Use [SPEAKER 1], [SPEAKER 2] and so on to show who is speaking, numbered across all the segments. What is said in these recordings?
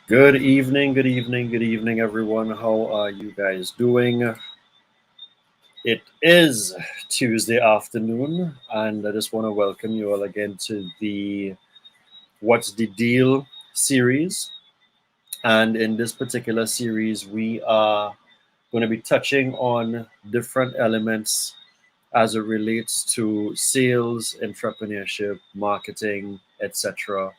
[SPEAKER 1] Good evening, good evening, good evening, everyone. How are you guys doing? It is Tuesday afternoon, and I just want to welcome you all again to the What's the Deal series. And in this particular series, we are going to be touching on different elements as it relates to sales, entrepreneurship, marketing, etc.,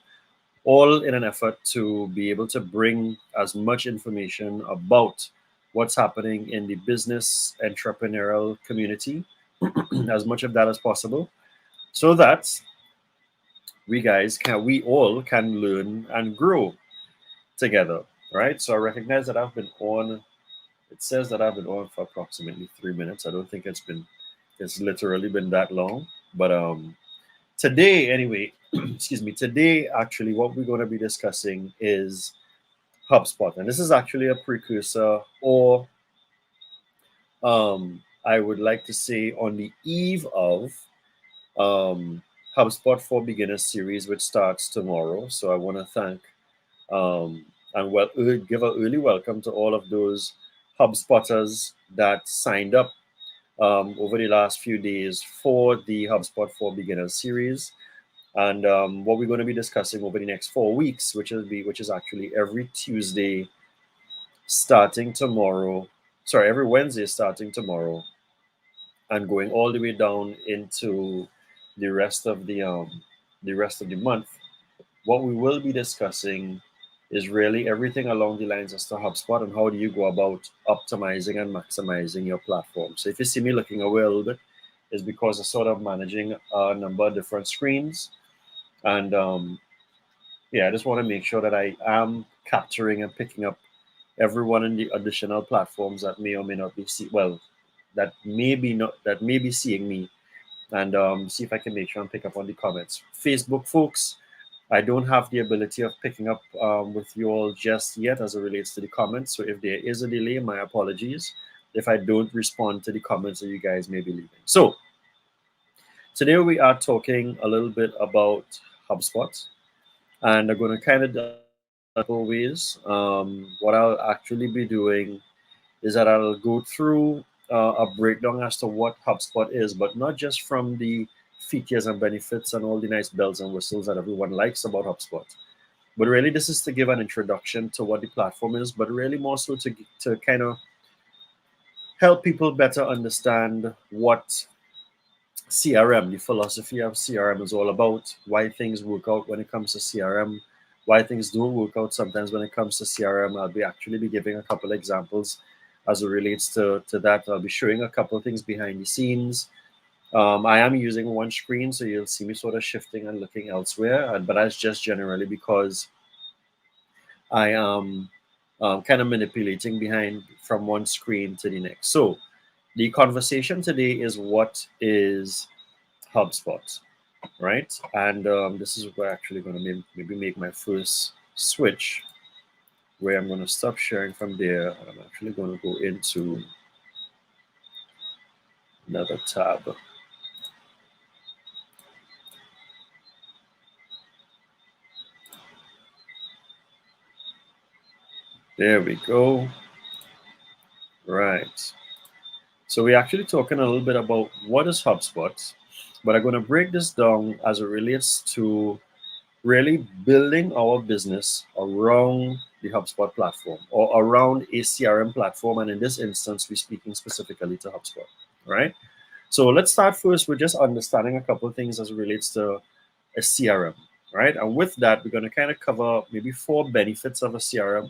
[SPEAKER 1] all in an effort to be able to bring as much information about what's happening in the business entrepreneurial community, as much of that as possible, so that we all can learn and grow together, right? So I recognize that I've been on. It says that I've been on for approximately 3 minutes. I don't think it's literally been that long, but today anyway, excuse me. Today actually, what we're going to be discussing is HubSpot. And this is actually a precursor, or I would like to say on the eve of HubSpot for Beginners series, which starts tomorrow. So I want to thank give an early welcome to all of those HubSpotters that signed up over the last few days for the HubSpot for Beginners series. And what we're going to be discussing over the next 4 weeks, which is actually every Tuesday starting tomorrow. Sorry, every Wednesday starting tomorrow, and going all the way down into the rest of the month. What we will be discussing is really everything along the lines as to HubSpot and how do you go about optimizing and maximizing your platform. So if you see me looking away a little bit, is because I'm sort of managing a number of different screens, and yeah, I just want to make sure that I am capturing and picking up everyone in the additional platforms that may or may not be that may be seeing me, and see if I can make sure and pick up on the comments. Facebook folks, I don't have the ability of picking up with you all just yet as it relates to the comments. So if there is a delay, my apologies if I don't respond to the comments that you guys may be leaving. So today we are talking a little bit about HubSpot, and I'm going to kind of ways. What I'll actually be doing is that I'll go through a breakdown as to what HubSpot is, but not just from the features and benefits and all the nice bells and whistles that everyone likes about HubSpot. But really, this is to give an introduction to what the platform is, but really more so to kind of help people better understand what CRM, the philosophy of CRM, is all about, why things work out when it comes to CRM, why things don't work out sometimes when it comes to CRM. I'll be actually be giving a couple examples as it relates to that. I'll be showing a couple of things behind the scenes. I am using one screen, so you'll see me sort of shifting and looking elsewhere, but that's just generally because I am kind of manipulating behind from one screen to the next. So the conversation today is what is HubSpot, right? And this is where I'm actually going to maybe make my first switch, where I'm going to stop sharing from there. And I'm actually going to go into another tab. There we go. Right. So we're actually talking a little bit about what is HubSpot, but I'm going to break this down as it relates to really building our business around the HubSpot platform or around a CRM platform. And in this instance, we're speaking specifically to HubSpot, right? So let's start first with just understanding a couple of things as it relates to a CRM, right? And with that, we're going to kind of cover maybe 4 benefits of a CRM,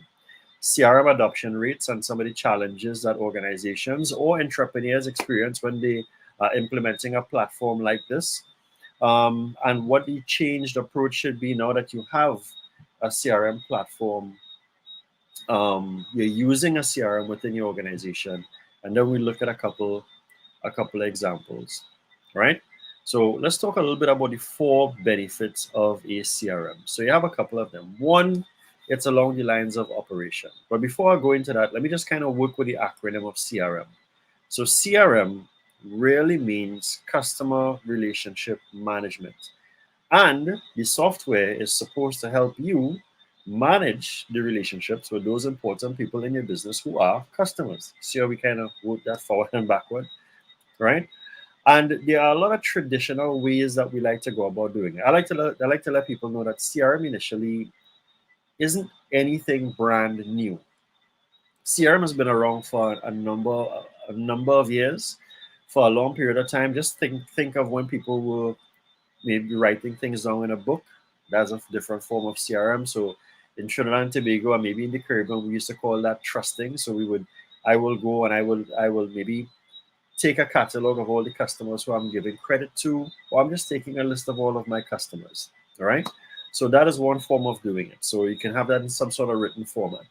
[SPEAKER 1] CRM adoption rates, and some of the challenges that organizations or entrepreneurs experience when they are implementing a platform like this, and what the changed approach should be now that you have a CRM platform. You're using a CRM within your organization, and then we look at a couple of examples, right? So let's talk a little bit about the 4 benefits of a CRM. So you have a couple of them. One, it's along the lines of operation. But before I go into that, let me just kind of work with the acronym of CRM. So CRM really means customer relationship management. And the software is supposed to help you manage the relationships with those important people in your business who are customers. See how we kind of work that forward and backward, right? And there are a lot of traditional ways that we like to go about doing it. I like to let people know that CRM initially isn't anything brand new. CRM has been around for a number of years, for a long period of time. Just think of when people were maybe writing things down in a book. That's a different form of CRM. So in Trinidad and Tobago and maybe in the Caribbean, we used to call that trusting. So I will go and I will maybe take a catalog of all the customers who I'm giving credit to, or I'm just taking a list of all of my customers. All right. So that is one form of doing it. So you can have that in some sort of written format.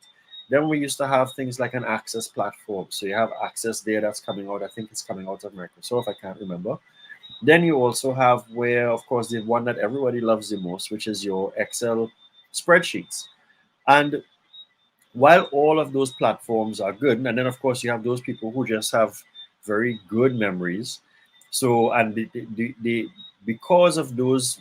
[SPEAKER 1] Then we used to have things like an access platform. So you have access there that's coming out. I think it's coming out of Microsoft. I can't remember. Then you also have where, of course, the one that everybody loves the most, which is your Excel spreadsheets. And while all of those platforms are good, and then of course you have those people who just have very good memories. So and because of those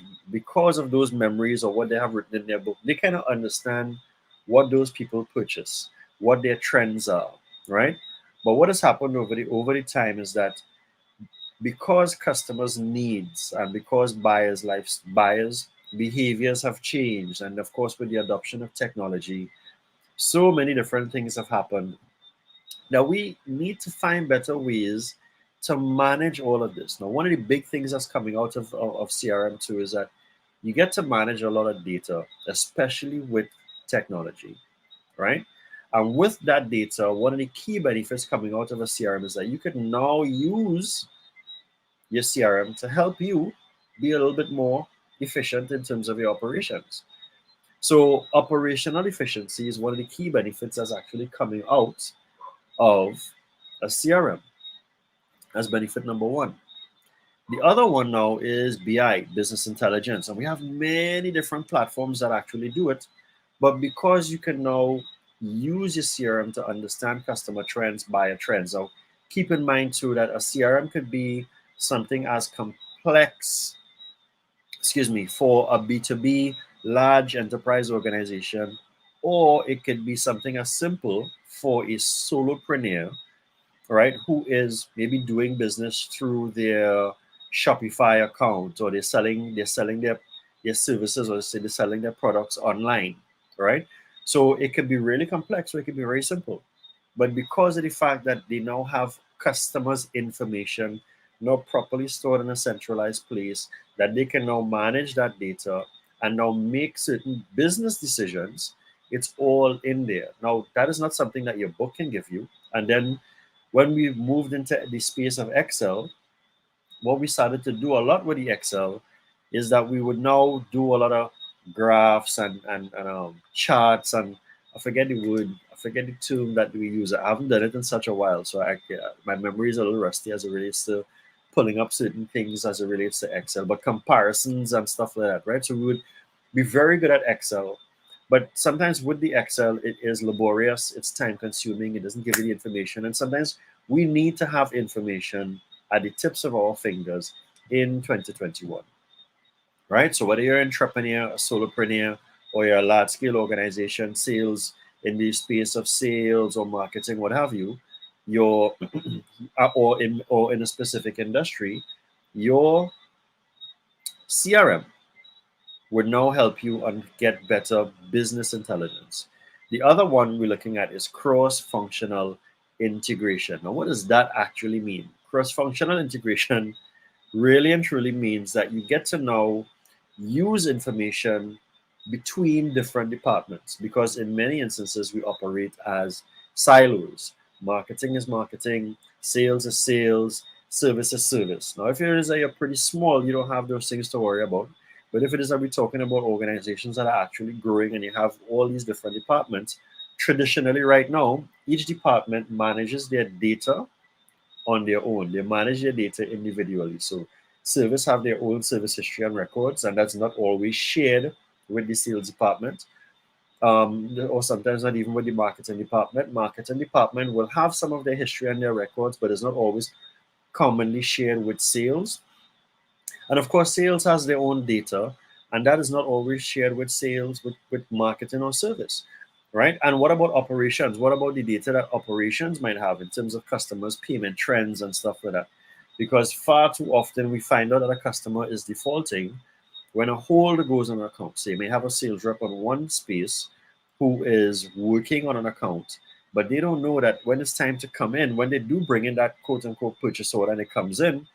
[SPEAKER 1] memories or what they have written in their book, they kind of understand what those people purchase, what their trends are, right? But what has happened over the time is that because customers' needs and because buyers' behaviors have changed, and of course with the adoption of technology, so many different things have happened. Now we need to find better ways to manage all of this. Now, one of the big things that's coming out of CRM too is that you get to manage a lot of data, especially with technology, right? And with that data, one of the key benefits coming out of a CRM is that you can now use your CRM to help you be a little bit more efficient in terms of your operations. So operational efficiency is one of the key benefits that's actually coming out of a CRM as benefit number one. The other one now is BI, business intelligence, and we have many different platforms that actually do it. But because you can now use your CRM to understand customer trends, buyer trends. Now, keep in mind too that a CRM could be something as complex, for a B2B large enterprise organization, or it could be something as simple for a solopreneur, right, who is maybe doing business through their Shopify account, or they're selling their services, or say they're selling their products online, right? So it could be really complex, or it could be very simple. But because of the fact that they now have customers' information now properly stored in a centralized place, that they can now manage that data and now make certain business decisions, it's all in there. Now, that is not something that your book can give you. And then when we moved into the space of Excel, what we started to do a lot with the Excel is that we would now do a lot of graphs and charts, and I forget the term that we use. I haven't done it in such a while, so my memory is a little rusty as it relates to pulling up certain things as it relates to Excel, but comparisons and stuff like that, right? So we would be very good at Excel, but sometimes with the Excel, it is laborious, it's time consuming, it doesn't give you the information, and sometimes we need to have information at the tips of our fingers in 2021, right? So whether you're an entrepreneur, a solopreneur, or you're a large scale organization, sales in the space of sales or marketing, what have you, your or in a specific industry, your CRM would now help you and get better business intelligence. The other one we're looking at is cross-functional integration. Now, what does that actually mean? Cross-functional integration really and truly means that you get to now use information between different departments, because in many instances we operate as silos. Marketing is marketing, sales is sales, service is service. Now, if it is that you're pretty small, you don't have those things to worry about. But if it is that we're talking about organizations that are actually growing and you have all these different departments, traditionally right now, each department manages their data on their own. They manage their data individually. So service have their own service history and records, and that's not always shared with the sales department, or sometimes not even with the marketing department. Marketing department will have some of their history and their records, but it's not always commonly shared with sales. And of course, sales has their own data, and that is not always shared with sales, with marketing or service, right? And what about operations? What about the data that operations might have in terms of customers' payment trends and stuff like that? Because far too often we find out that a customer is defaulting when a hold goes on an account. So you may have a sales rep on one space who is working on an account, but they don't know that when it's time to come in, when they do bring in that quote unquote purchase order and it comes in,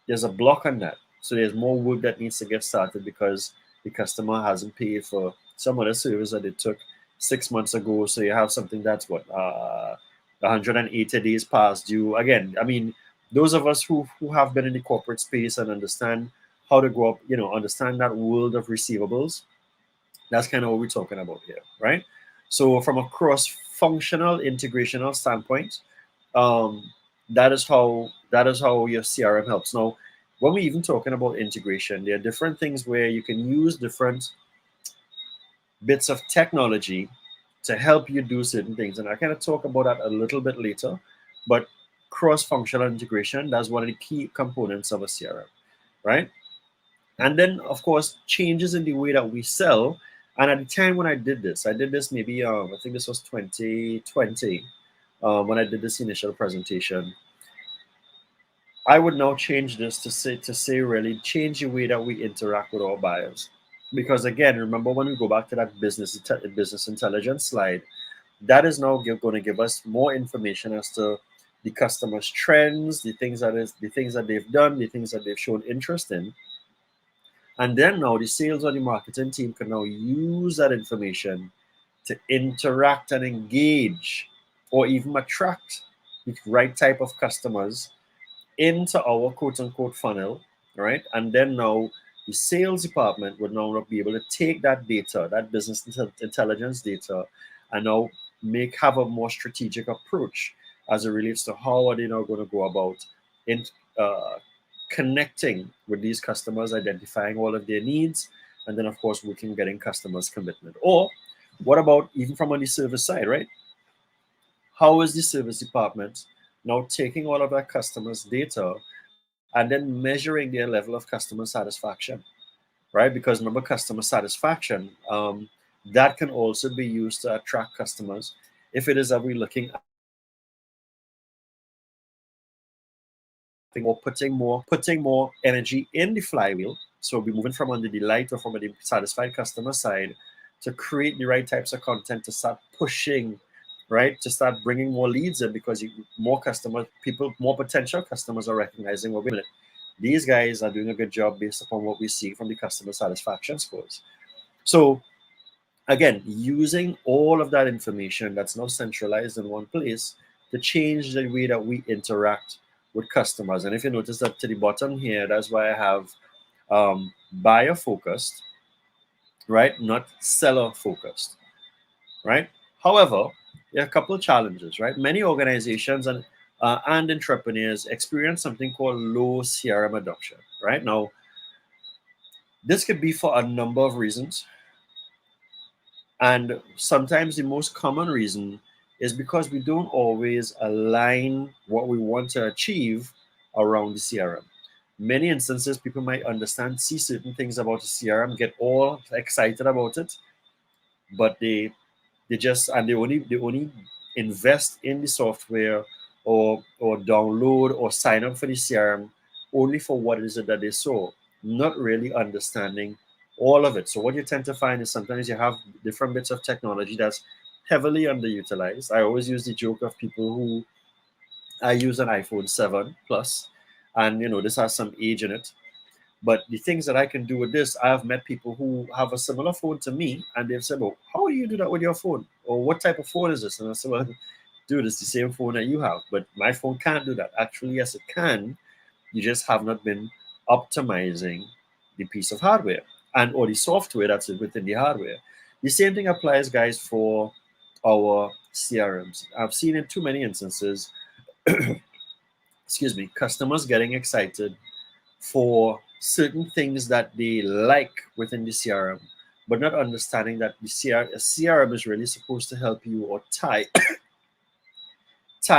[SPEAKER 1] there's a block on that. So there's more work that needs to get started because the customer hasn't paid for some other service that they took 6 months ago. So you have something that's what 180 days past due. Again, I mean, those of us who have been in the corporate space and understand how to go up, understand that world of receivables. That's kind of what we're talking about here, right? So from a cross-functional integrational standpoint, um, that is how your CRM helps. Now, when we're even talking about integration, there are different things where you can use different bits of technology to help you do certain things, and I kind of talk about that a little bit later. But cross-functional integration, that's one of the key components of a CRM, right? And then of course changes in the way that we sell. And at the time when I did this maybe I think this was 2020, when I did this initial presentation. I would now change this to say really change the way that we interact with our buyers, because again, remember when we go back to that business intelligence slide, that is now going to give us more information as to the customer's trends, the things that they've done, the things that they've shown interest in. And then now the sales or the marketing team can now use that information to interact and engage or even attract the right type of customers into our quote unquote funnel, right? And then now the sales department would now be able to take that data, that business intelligence data, and now have a more strategic approach as it relates to how are they now going to go about in uh, connecting with these customers, identifying all of their needs, and then of course working getting customers commitment. Or what about even from on the service side, right? How is the service department now taking all of our customers' data and then measuring their level of customer satisfaction, right? Because remember, customer satisfaction, that can also be used to attract customers. If it is that we're looking at or putting more energy in the flywheel, so we're moving from on the delight or from the satisfied customer side to create the right types of content to start pushing, right? To start bringing more leads in, because more customers, people, more potential customers are recognizing, well, wait a minute, these guys are doing a good job based upon what we see from the customer satisfaction scores. So again, using all of that information that's now centralized in one place to change the way that we interact with customers. And if you notice that to the bottom here, that's why I have buyer focused, right? Not seller focused, right? However, there are a couple of challenges, right? Many organizations and entrepreneurs experience something called low CRM adoption, right? Now, this could be for a number of reasons. And sometimes the most common reason is because we don't always align what we want to achieve around the CRM. Many instances, people might understand, see certain things about the CRM, get all excited about it, but they only invest in the software or download or sign up for the CRM only for what is it that they saw, not really understanding all of it. So what you tend to find is sometimes you have different bits of technology that's heavily underutilized. I always use the joke of people who I use an iPhone 7 Plus, and this has some age in it, but the things that I can do with this, I have met people who have a similar phone to me, and they've said, "Well, how do you do that with your phone? Or what type of phone is this?" And I said, "Well, dude, it's the same phone that you have, but my phone can't do that." Actually, yes, it can. You just have not been optimizing the piece of hardware and or the software that's within the hardware. The same thing applies, guys, for our CRMs. I've seen in too many instances, excuse me, customers getting excited for certain things that they like within the CRM, but not understanding that CRM is really supposed to help you or tie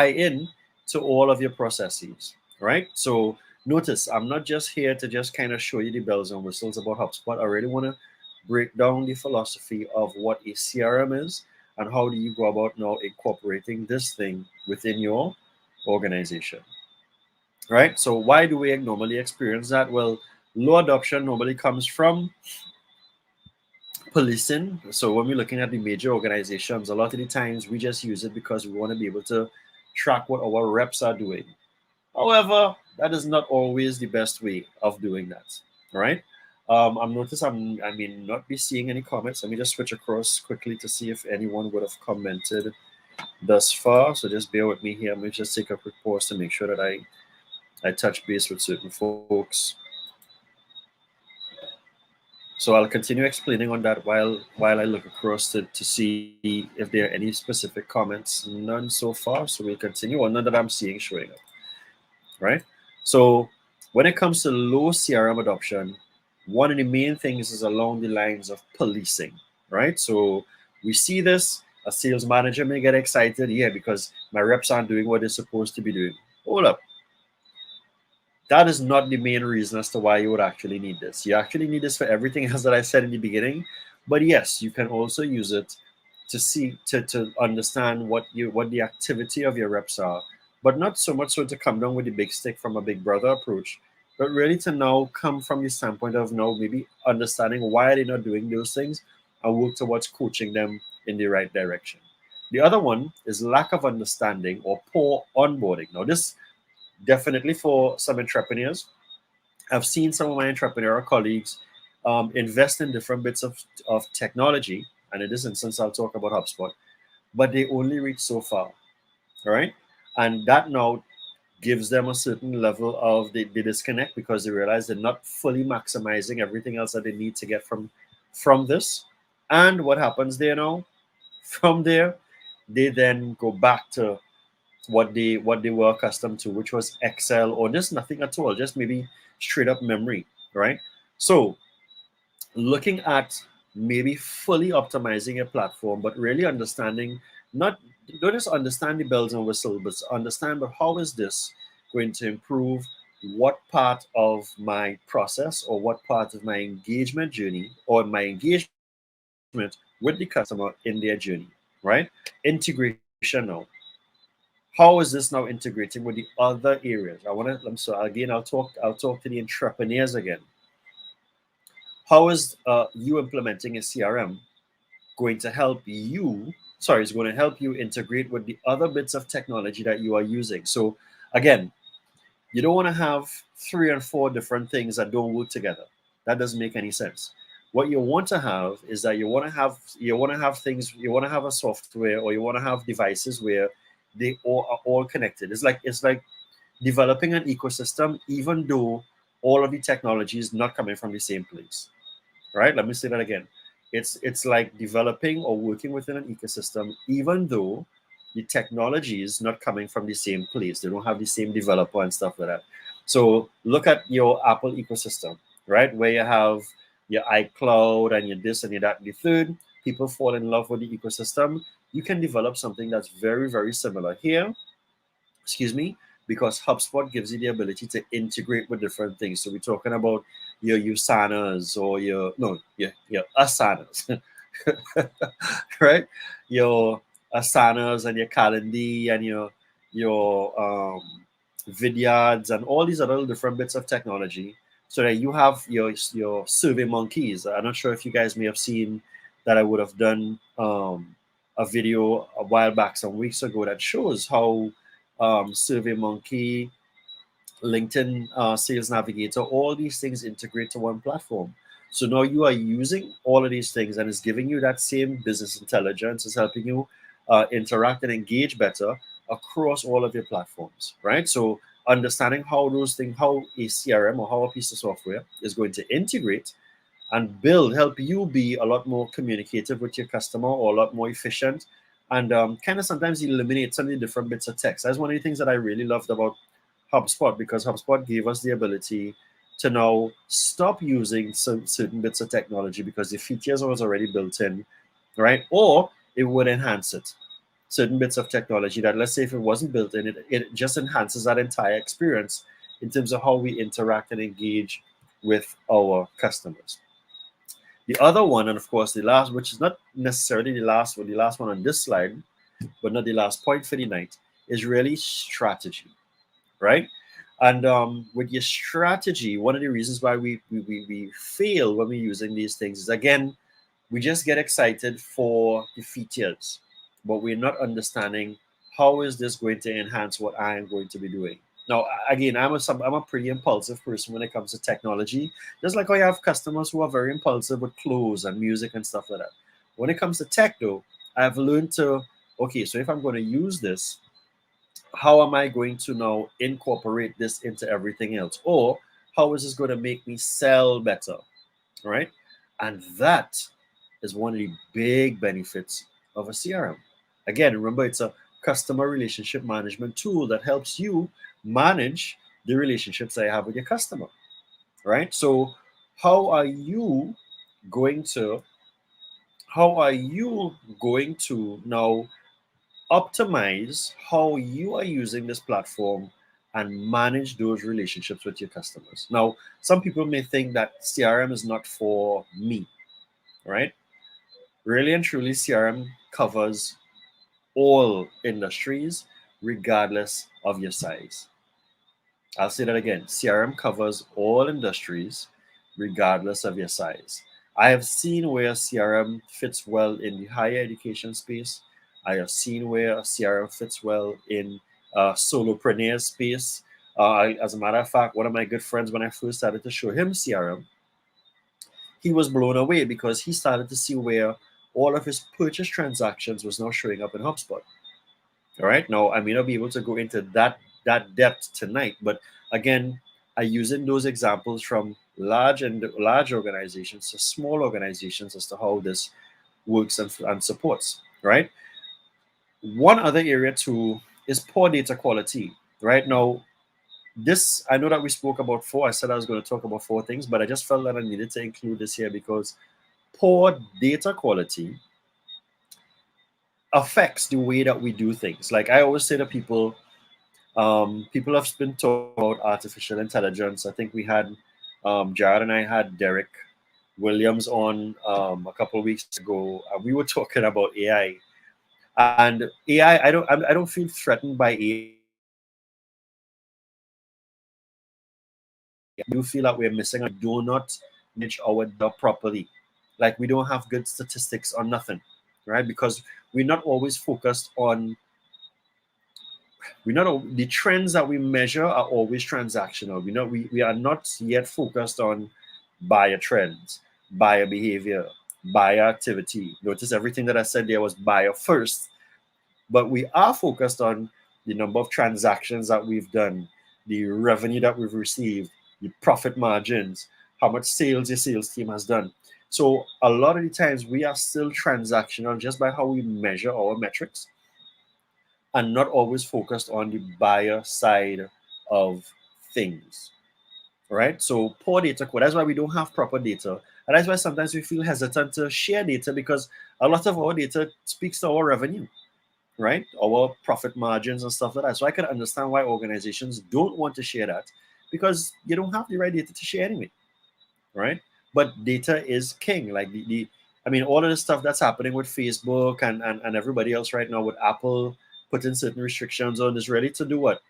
[SPEAKER 1] in to all of your processes, right? So Notice, I'm not just here to just kind of show you the bells and whistles about HubSpot. I really want to break down the philosophy of what a CRM is and how do you go about now incorporating this thing within your organization. Right? So why do we normally experience that? Well, low adoption normally comes from policing. So when we're looking at the major organizations, a lot of the times we just use it because we want to be able to track what our reps are doing. However, that is not always the best way of doing that. All right. I'm noticed I may not be seeing any comments. Let me just switch across quickly to see if anyone would have commented thus far. So just bear with me here. Let me just take a quick pause to make sure that I touch base with certain folks. So I'll continue explaining on that while I look across to see if there are any specific comments. None so far. So we'll continue, or none that I'm seeing showing up. Right? So when it comes to low CRM adoption, one of the main things is along the lines of policing, right? So we see this, a sales manager may get excited, yeah, because my reps aren't doing what they're supposed to be doing. Hold up. That is not the main reason as to why you would actually need this. You actually need this for everything else that I said in the beginning. But yes, you can also use it to see to understand what the activity of your reps are, but not so much so to come down with the big stick from a big brother approach, but really to now come from the standpoint of now maybe understanding why they're not doing those things and work towards coaching them in the right direction. The other one is lack of understanding or poor onboarding. Now, this definitely for some entrepreneurs. I've seen some of my entrepreneurial colleagues invest in different bits of technology, and in this instance, I'll talk about HubSpot, but they only reach so far, all right? And that now gives them a certain level of the disconnect because they realize they're not fully maximizing everything else that they need to get from this. And what happens there now? From there, they then go back to what they were accustomed to, which was Excel or just nothing at all, just maybe straight up memory, right? So looking at maybe fully optimizing a platform, but really understanding not don't just understand the bells and whistles, but understand but how is this going to improve what part of my process or what part of my engagement journey or my engagement with the customer in their journey, right? Integration now, how is this now integrating with the other areas? So again, I'll talk to the entrepreneurs again. How is you implementing a CRM going to help you? Sorry, it's going to help you integrate with the other bits of technology that you are using. So again, you don't want to have 3 and 4 different things that don't work together. That doesn't make any sense. What you want to have is that you want to have things, you want to have a software or you want to have devices where they all are all connected. It's like developing an ecosystem, even though all of the technology is not coming from the same place. Right? Let me say that again. It's like developing or working within an ecosystem, even though the technology is not coming from the same place. They don't have the same developer and stuff like that. So look at your Apple ecosystem, right? Where you have your iCloud and your this and your that and the third. People fall in love with the ecosystem. You can develop something that's very, very similar here, excuse me, because HubSpot gives you the ability to integrate with different things. So we're talking about your Usanas or your Asanas, right? Your Asanas and your Calendly and your Vidyards and all these other different bits of technology, so that you have your Survey Monkeys. I'm not sure if you guys may have seen that I would have done a video a while back, some weeks ago, that shows how SurveyMonkey, LinkedIn Sales Navigator, all these things integrate to one platform. So now you are using all of these things and it's giving you that same business intelligence. It's helping you interact and engage better across all of your platforms, right? So understanding how those things, how a CRM or how a piece of software is going to integrate and help you be a lot more communicative with your customer or a lot more efficient and kind of sometimes eliminate some of the different bits of text. That's one of the things that I really loved about HubSpot, because HubSpot gave us the ability to now stop using some certain bits of technology because the features was already built in, right? Or it would enhance it. Certain bits of technology that, let's say, if it wasn't built in, it just enhances that entire experience in terms of how we interact and engage with our customers. The other one, and of course the last, which is not necessarily the last one on this slide, but not the last point for the night, is really strategy, right? And with your strategy, one of the reasons why we fail when we're using these things is, again, we just get excited for the features, but we're not understanding how is this going to enhance what I am going to be doing. Now, again, I'm a pretty impulsive person when it comes to technology. Just like I have customers who are very impulsive with clothes and music and stuff like that. When it comes to tech, though, I've learned to, okay, so if I'm going to use this, how am I going to now incorporate this into everything else? Or how is this going to make me sell better? Right? And that is one of the big benefits of a CRM. Again, remember, it's a customer relationship management tool that helps you manage the relationships that you have with your customer. Right? So how are you going to how are you going to now optimize how you are using this platform and manage those relationships with your customers? Now, some people may think that CRM is not for me, right? Really and truly, CRM covers all industries, regardless of your size. I'll say that again. CRM covers all industries, regardless of your size. I have seen where CRM fits well in the higher education space. I have seen where CRM fits well in solopreneur space. As a matter of fact, one of my good friends, when I first started to show him CRM, he was blown away because he started to see where all of his purchase transactions was now showing up in HubSpot. All right. Now, I may not be able to go into that depth tonight, but again, I using those examples from large organizations to small organizations as to how this works and supports. Right. One other area too is poor data quality. Right now, this I know that we spoke about four. I said I was going to talk about four things, but I just felt that I needed to include this here because poor data quality affects the way that we do things. Like I always say to people, people have been talking about artificial intelligence. I think we had Jared and I had Derek Williams on a couple of weeks ago. We were talking about AI, and AI. I don't feel threatened by AI. I do feel that we're missing. I do not manage our data properly. Like we don't have good statistics or nothing, right? Because we're not always focused on the trends that we measure are always transactional. We are not yet focused on buyer trends, buyer behavior, buyer activity. Notice everything that I said there was buyer first, but we are focused on the number of transactions that we've done, the revenue that we've received, the profit margins, how much sales your sales team has done. So a lot of the times we are still transactional just by how we measure our metrics and not always focused on the buyer side of things. Right? So poor data code. That's why we don't have proper data. And that's why sometimes we feel hesitant to share data because a lot of our data speaks to our revenue, right? Our profit margins and stuff like that. So I can understand why organizations don't want to share that because you don't have the right data to share anyway, right? But data is king. Like I mean, all of the stuff that's happening with Facebook and everybody else right now with Apple putting certain restrictions on is really to do what?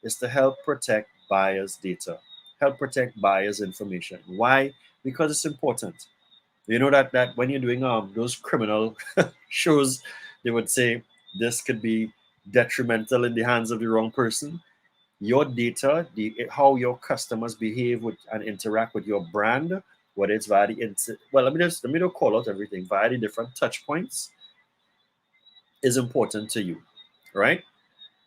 [SPEAKER 1] Is to help protect buyers' data, help protect buyers' information. Why? Because it's important. You know that when you're doing those criminal shows, they would say this could be detrimental in the hands of the wrong person. Your data, how your customers behave with and interact with your brand, whether it's via well, let me not call out everything via the different touch points, is important to you, right?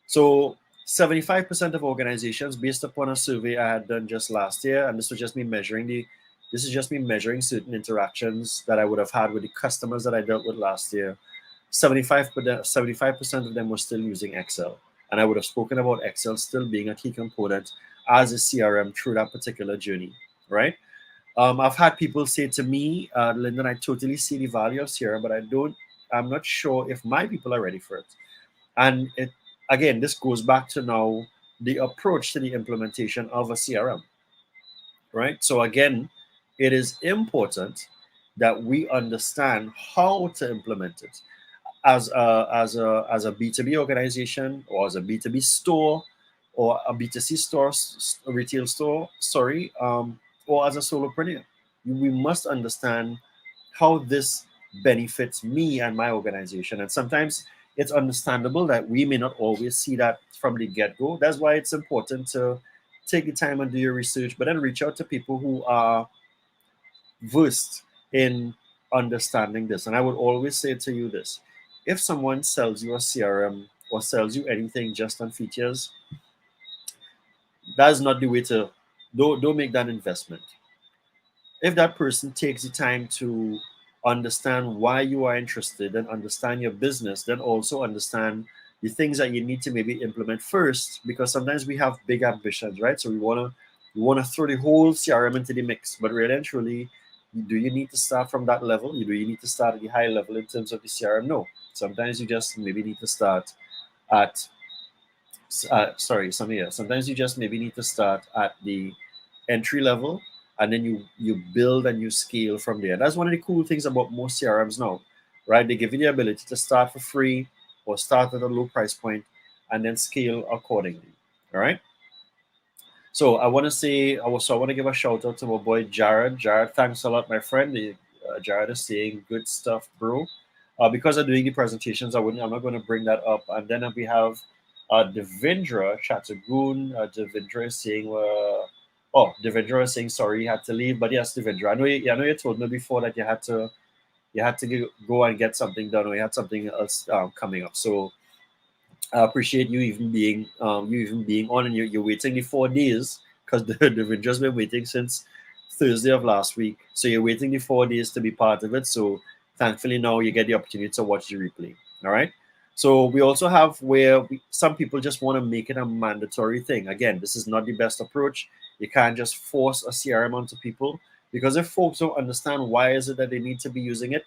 [SPEAKER 1] So 75% of organizations, based upon a survey I had done just last year, and this is just me measuring certain interactions that I would have had with the customers that I dealt with last year. 75% of them were still using Excel. And I would have spoken about Excel still being a key component as a CRM through that particular journey, right? I've had people say to me, Lyndon, I totally see the value of CRM, but I'm not sure if my people are ready for it. And it again, this goes back to now the approach to the implementation of a CRM, right? So again, it is important that we understand how to implement it as a B2B organization, or as a B2B store, or a B2C store, retail store, sorry, or as a solopreneur. We must understand how this benefits me and my organization. And sometimes it's understandable that we may not always see that from the get-go. That's why it's important to take the time and do your research, but then reach out to people who are versed in understanding this. And I would always say to you this: if someone sells you a CRM or sells you anything just on features, that's not the way to don't make that investment. If that person takes the time to understand why you are interested and understand your business, then also understand the things that you need to maybe implement first, because sometimes we have big ambitions, right? So we want to throw the whole CRM into the mix, but really and truly, do you need to start from that level? Do you need to start at the high level in terms of the CRM? No. Sometimes you just maybe need to start at sometimes you just maybe need to start at the entry level, and then you build and you scale from there. That's one of the cool things about most CRMs now, right? They give you the ability to start for free or start at a low price point and then scale accordingly. All right. So I want to say, I want to give a shout out to my boy Jared. Jared, thanks a lot, my friend. Jared is saying good stuff, bro. Because I'm doing the presentations, I'm not going to bring that up. And then we have Devendra Chatagoon. Devendra is saying, Devendra is saying sorry, he had to leave. But yes, Devendra, I know you told me before that you had to go and get something done, or you had something else coming up. So I appreciate you even being on, and you're waiting the 4 days, because they've just been waiting since Thursday of last week. So you're waiting the 4 days to be part of it. So thankfully now you get the opportunity to watch the replay. All right. So we also have where some people just want to make it a mandatory thing. Again, this is not the best approach. You can't just force a CRM onto people, because if folks don't understand why is it that they need to be using it,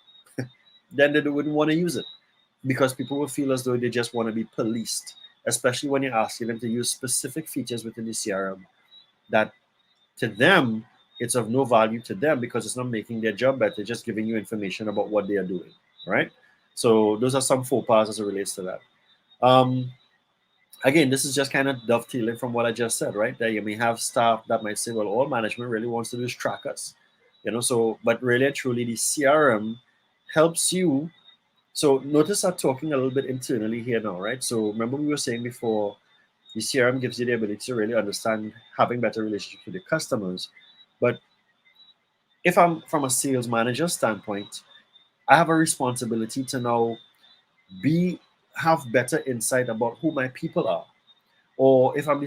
[SPEAKER 1] then they wouldn't want to use it, because people will feel as though they just want to be policed, especially when you're asking them to use specific features within the CRM that to them, it's of no value to them, because it's not making their job better, just giving you information about what they are doing, right? So those are some faux pas as it relates to that. Um, Again, this is just kind of dovetailing from what I just said, right? That you may have staff that might say, well, all management really wants to do is track us, so, but really, truly, the CRM helps you. So notice I'm talking a little bit internally here now, right? So remember we were saying before, the CRM gives you the ability to really understand having better relationships with your customers. But if I'm from a sales manager standpoint, I have a responsibility to now be have better insight about who my people are. Or if I'm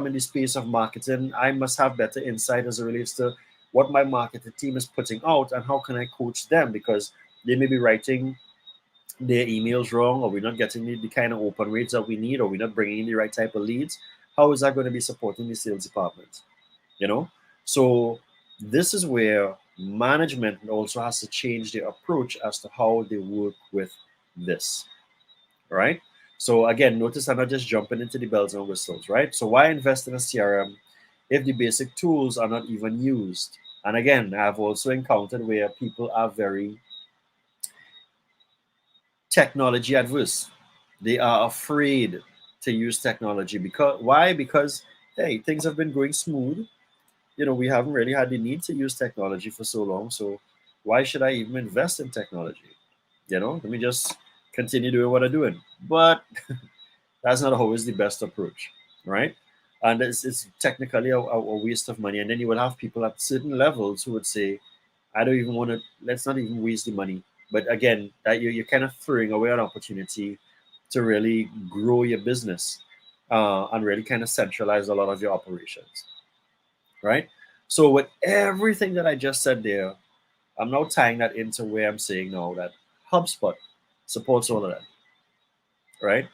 [SPEAKER 1] in the space of marketing, I must have better insight as it relates to what my marketing team is putting out and how can I coach them, because they may be writing their emails wrong, or we're not getting the kind of open rates that we need, or we're not bringing in the right type of leads. How is that going to be supporting the sales department? you know so this is where management also has to change their approach as to how they work with this, right? So again, notice I'm not just jumping into the bells and whistles, right? So why invest in a CRM if the basic tools are not even used? And again, I've also encountered where people are very technology adverse. They are afraid to use technology. Because why? Because hey, things have been going smooth. We haven't really had the need to use technology for so long. So why should I even invest in technology? Let me just continue doing what I'm doing. But that's not always the best approach, right? And it's technically a waste of money. And then you will have people at certain levels who would say, I don't even want to, let's not even waste the money. But again, that you're kind of throwing away an opportunity to really grow your business, and really kind of centralize a lot of your operations, right? So with everything that I just said there, I'm now tying that into where I'm saying now that HubSpot supports all of that, right?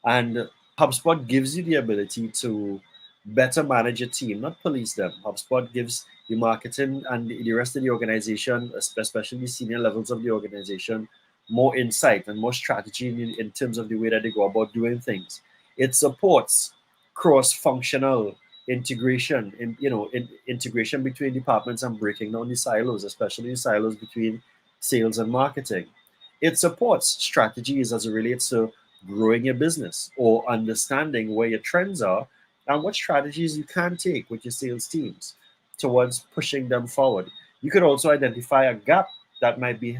[SPEAKER 1] And HubSpot gives you the ability to better manage your team, not police them. HubSpot gives the marketing and the rest of the organization, especially the senior levels of the organization, more insight and more strategy in terms of the way that they go about doing things. It supports cross-functional integration, integration between departments and breaking down the silos, especially the silos between sales and marketing. It supports strategies as it relates to growing your business or understanding where your trends are and what strategies you can take with your sales teams towards pushing them forward. You could also identify a gap that might be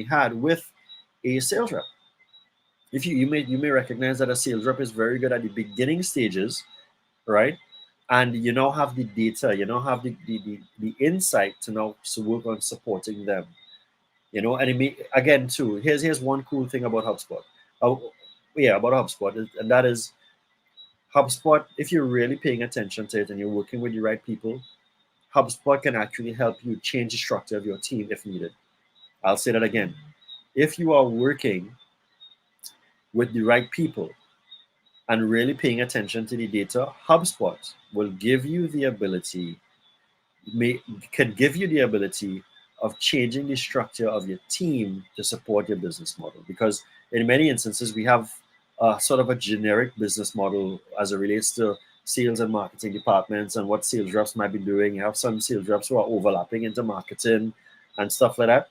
[SPEAKER 1] had with a sales rep. If you may recognize that a sales rep is very good at the beginning stages, right? And you now have the data, you now have the insight to now to work on supporting them. And it may, again too, here's one cool thing about HubSpot. Oh, yeah, about HubSpot, and that is HubSpot. If you're really paying attention to it and you're working with the right people, HubSpot can actually help you change the structure of your team if needed. I'll say that again. If you are working with the right people and really paying attention to the data, HubSpot will give you the ability, may can give you the ability of changing the structure of your team to support your business model. Because in many instances, we have sort of a generic business model as it relates to sales and marketing departments and what sales reps might be doing. You have some sales reps who are overlapping into marketing and stuff like that.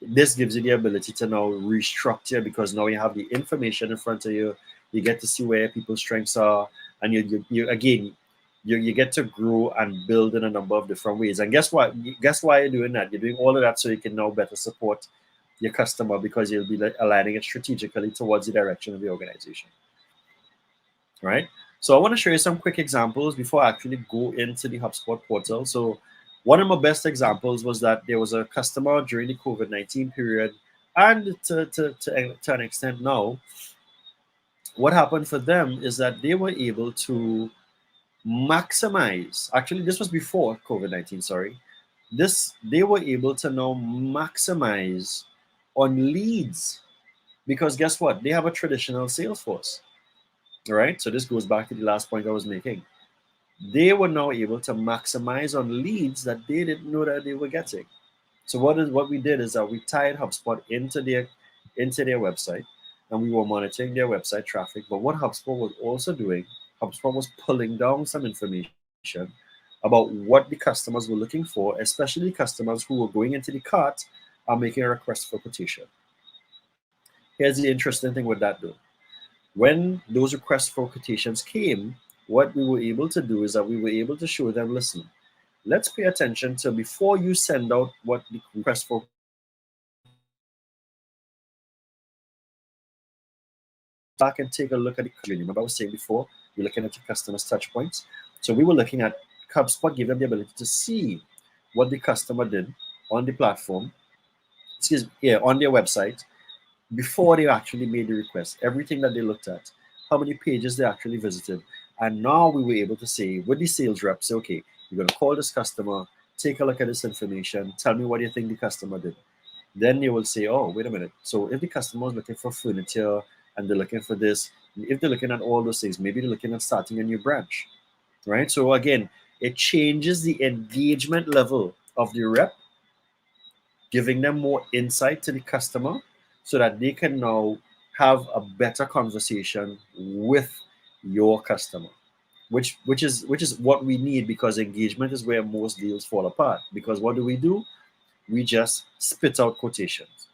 [SPEAKER 1] This gives you the ability to now restructure because now you have the information in front of you. You get to see where people's strengths are, and you again, you get to grow and build in a number of different ways. And guess what? Guess why you're doing that? You're doing all of that so you can now better support your customer because you'll be aligning it strategically towards the direction of the organization, right? So I want to show you some quick examples before I actually go into the HubSpot portal. So one of my best examples was that there was a customer during the COVID-19 period, and to an extent now, what happened for them is that they were able to maximize. Actually, this was before COVID-19. Sorry, this they were able to now maximize on leads because guess what? They have a traditional sales force. All right. So this goes back to the last point I was making. They were now able to maximize on leads that they didn't know that they were getting. So what we did is that we tied HubSpot into their website, and we were monitoring their website traffic. But what HubSpot was also doing, HubSpot was pulling down some information about what the customers were looking for, especially customers who were going into the cart and making a request for quotation. Here's the interesting thing with that though. When those requests for quotations came, what we were able to do is that we were able to show them, listen, let's pay attention to before you send out what the request for back and take a look at the journey. Remember I was saying before, we're looking at the customer's touch points. So we were looking at HubSpot gave them the ability to see what the customer did on the platform, on their website before they actually made the request, everything that they looked at, how many pages they actually visited. And now we were able to say with the sales rep, say, okay, you're going to call this customer, take a look at this information, tell me what you think the customer did. Then they will say, oh, wait a minute. So if the customer is looking for furniture and they're looking for this, if they're looking at all those things, maybe they're looking at starting a new branch, right? So again, it changes the engagement level of the rep, giving them more insight to the customer so that they can now have a better conversation with your customer, which is what we need because engagement is where most deals fall apart. Because what do? We just spit out quotations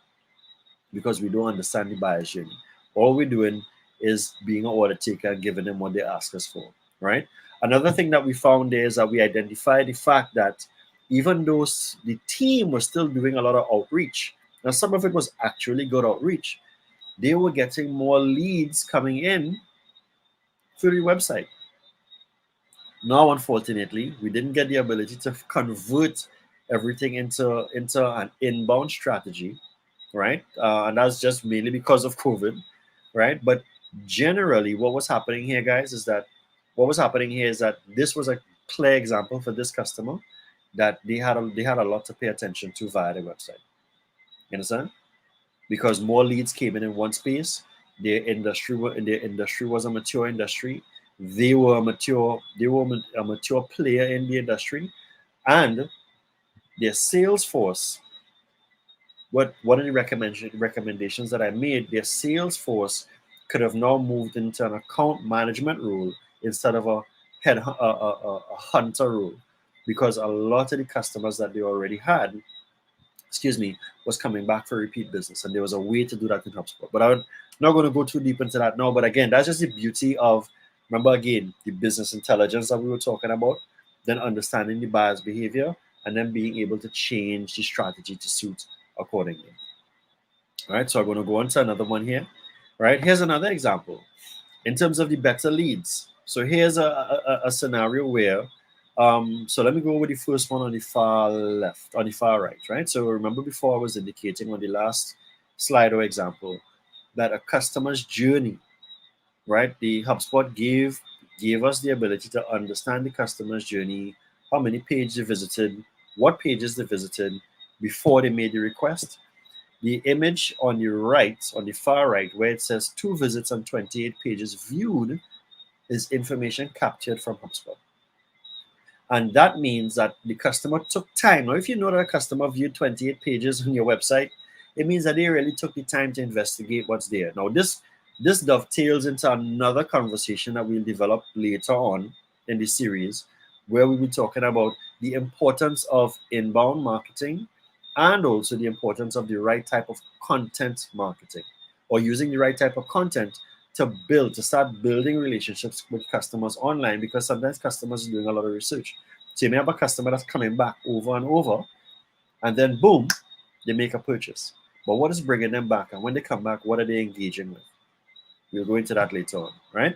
[SPEAKER 1] because we don't understand the buyer's journey. All we're doing is being an order taker and giving them what they ask us for, right? Another thing that we found there is that we identified the fact that even though the team was still doing a lot of outreach, now some of it was actually good outreach, they were getting more leads coming in through the website. Now, unfortunately, we didn't get the ability to convert everything into an inbound strategy, right? And that's just mainly because of COVID, right? But generally, what was happening here is that this was a clear example for this customer that they had a lot to pay attention to via the website. You understand? Because more leads came in one space. Their industry was a mature industry. They were a mature player in the industry, and their sales force. What one of the recommendations that I made? Their sales force could have now moved into an account management role instead of a a hunter role, because a lot of the customers that they already had, excuse me, was coming back for repeat business, and there was a way to do that in HubSpot. But I'm not going to go too deep into that now. But again, that's just the beauty of, remember again, the business intelligence that we were talking about, then understanding the buyer's behavior, and then being able to change the strategy to suit accordingly. All right, so I'm going to go on to another one here. All right, here's another example in terms of the better leads. So here's a scenario where, so let me go with the first one on the far left, on the far right, right? So remember before I was indicating on the last slide or example that a customer's journey, right? The HubSpot gave us the ability to understand the customer's journey, how many pages they visited, what pages they visited before they made the request. The image on the right, on the far right, where it says 2 visits and 28 pages viewed, is information captured from HubSpot. And that means that the customer took time. Now, if you know that a customer viewed 28 pages on your website, it means that they really took the time to investigate what's there. Now, this dovetails into another conversation that we'll develop later on in the series, where we'll be talking about the importance of inbound marketing and also the importance of the right type of content marketing, or using the right type of content to start building relationships with customers online, because sometimes customers are doing a lot of research. So you may have a customer that's coming back over and over, and then boom, they make a purchase. But what is bringing them back? And when they come back, what are they engaging with? We'll go into that later on, right?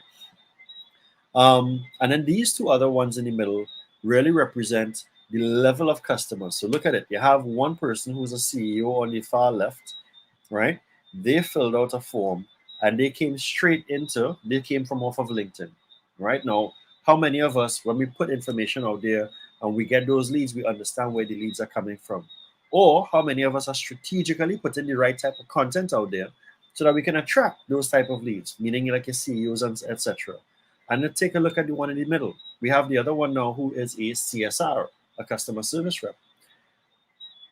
[SPEAKER 1] And then these two other ones in the middle really represent the level of customers. So look at it. You have one person who's a CEO on the far left, right? They filled out a form and they came they came from off of LinkedIn. Right now, how many of us, when we put information out there and we get those leads, we understand where the leads are coming from? Or how many of us are strategically putting the right type of content out there so that we can attract those type of leads, meaning like your CEOs and etc. And let's take a look at the one in the middle. We have the other one now who is a CSR, a customer service rep.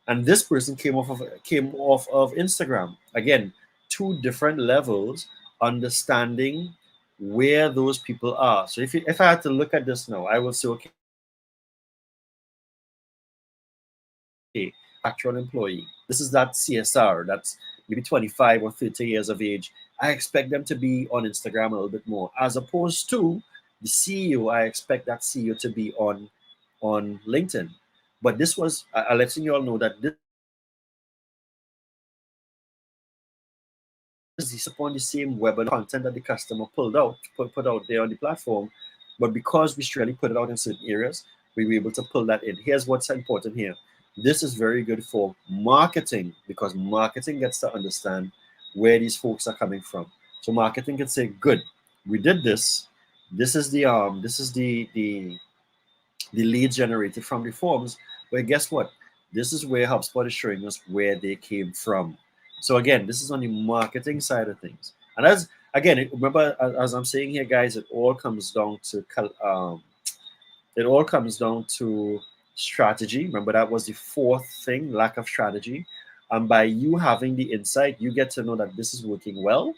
[SPEAKER 1] And this person came off of Instagram. Again, 2 different levels, understanding where those people are. So if I had to look at this now, I would say, okay, actual employee. This is that CSR that's maybe 25 or 30 years of age. I expect them to be on Instagram a little bit more, as opposed to the CEO. I expect that CEO to be on LinkedIn. But this was, I'll let you all know that this is upon the same webinar content that the customer put out there on the platform. But because we strictly put it out in certain areas, we were able to pull that in. Here's what's important here. This is very good for marketing, because marketing gets to understand where these folks are coming from. So marketing can say, good, we did this. This is the leads generated from the forms. But guess what? This is where HubSpot is showing us where they came from. So again, this is on the marketing side of things. And as again, remember, as I'm saying here, guys, it all comes down to strategy. Remember, that was the 4th thing, lack of strategy. And by you having the insight, you get to know that this is working well.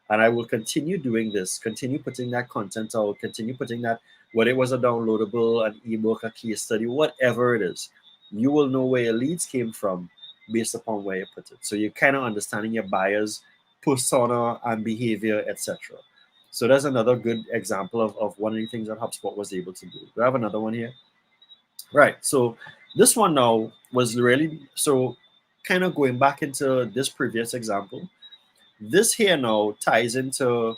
[SPEAKER 1] And I will continue doing this, continue putting that content out, continue putting that, whether it was a downloadable, an ebook, a case study, whatever it is, you will know where your leads came from based upon where you put it. So you're kind of understanding your buyers' persona and behavior, etc. So that's another good example of one of the things that HubSpot was able to do. Do I have another one here? Right. So this one now was really, so kind of going back into this previous example, this here now ties into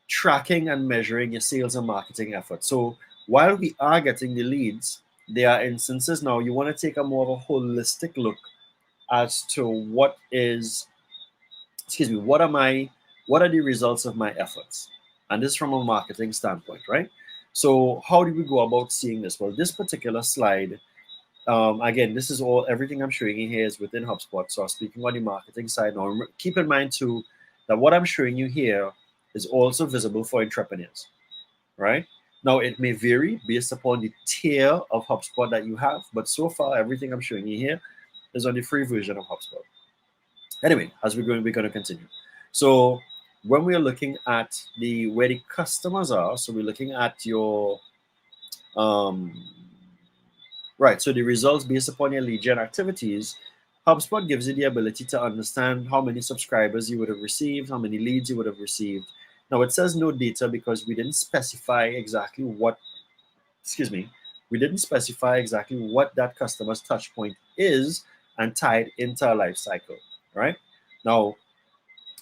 [SPEAKER 1] tracking and measuring your sales and marketing efforts. So while we are getting the leads, there are instances now you want to take a more of a holistic look as to what are the results of my efforts? And this is from a marketing standpoint, right? So how do we go about seeing this? Well, this particular slide, again, this is everything I'm showing you here is within HubSpot. So I'm speaking on the marketing side now. Keep in mind too that what I'm showing you here is also visible for entrepreneurs, right? Now it may vary based upon the tier of HubSpot that you have, but so far everything I'm showing you here is on the free version of HubSpot. Anyway, as we're going to continue. So when we're looking at the where the customers are, so we're looking at your um, right. So the results based upon your lead gen activities, HubSpot gives you the ability to understand how many subscribers you would have received, how many leads you would have received. Now it says no data because we didn't specify exactly what, excuse me, we didn't specify exactly what that customer's touch point is and tied into a life cycle, right? Now,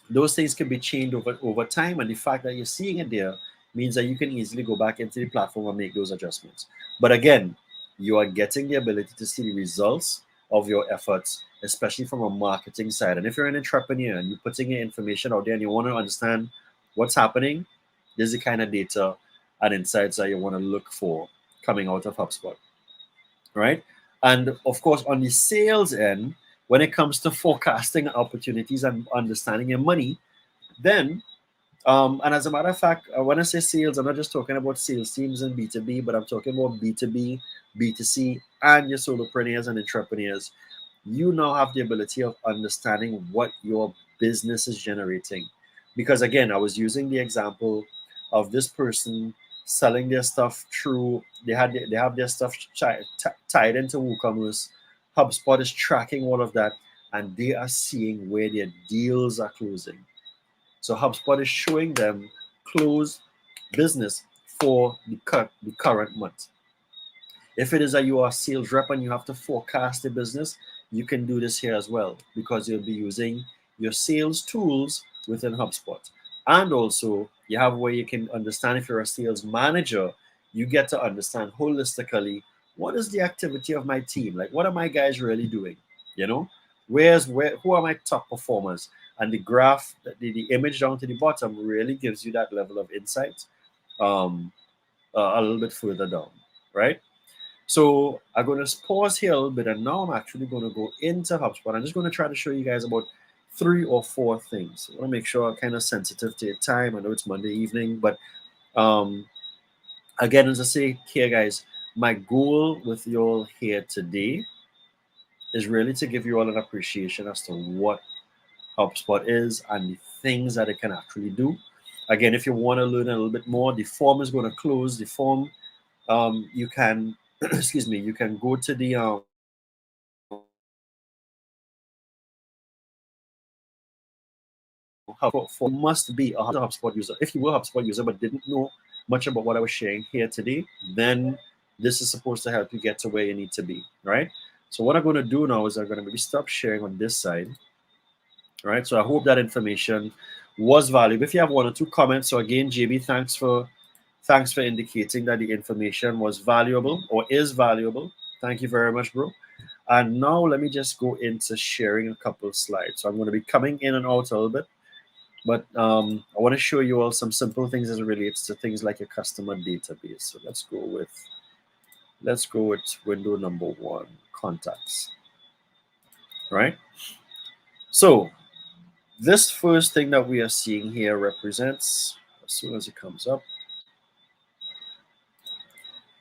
[SPEAKER 1] those things can be changed over time, and the fact that you're seeing it there means that you can easily go back into the platform and make those adjustments. But again, you are getting the ability to see the results of your efforts, especially from a marketing side. And if you're an entrepreneur and you're putting your information out there and you want to understand what's happening, there's the kind of data and insights that you want to look for coming out of HubSpot, right? And of course, on the sales end, when it comes to forecasting opportunities and understanding your money, then and as a matter of fact, when I say sales, I'm not just talking about sales teams and B2B, but I'm talking about B2B, B2C, and your solopreneurs and entrepreneurs. You now have the ability of understanding what your business is generating. Because again, I was using the example of this person selling their stuff through, they have their stuff tied into WooCommerce. HubSpot is tracking all of that, and they are seeing where their deals are closing. So HubSpot is showing them close business for the current month. If it is that you are a sales rep and you have to forecast the business, you can do this here as well because you'll be using your sales tools within HubSpot. And also, you have where you can understand if you're a sales manager, you get to understand holistically what is the activity of my team? Like, what are my guys really doing? You know, who are my top performers? And the graph, the image down to the bottom really gives you that level of insight um, a little bit further down, right? So I'm going to pause here a little bit, and now I'm actually going to go into HubSpot. I'm just going to try to show you guys about 3 or 4 things. I want to make sure I'm kind of sensitive to your time. I know it's Monday evening, but um, again, as I say here, guys, my goal with you all here today is really to give you all an appreciation as to what HubSpot is and the things that it can actually do. Again, if you want to learn a little bit more, the form is going to close. The form, you can, excuse me, you can go to the for must be a HubSpot user. If you were a HubSpot user but didn't know much about what I was sharing here today, then this is supposed to help you get to where you need to be, right? So what I'm going to do now is I'm going to maybe stop sharing on this side, right? So I hope that information was valuable. If you have 1 or 2 comments, so again, JB, thanks for indicating that the information was valuable or is valuable. Thank you very much, bro. And now let me just go into sharing a couple of slides. So I'm going to be coming in and out a little bit. But I want to show you all some simple things as it relates to things like your customer database. So let's go with window number 1, contacts. Right? So this first thing that we are seeing here represents, as soon as it comes up,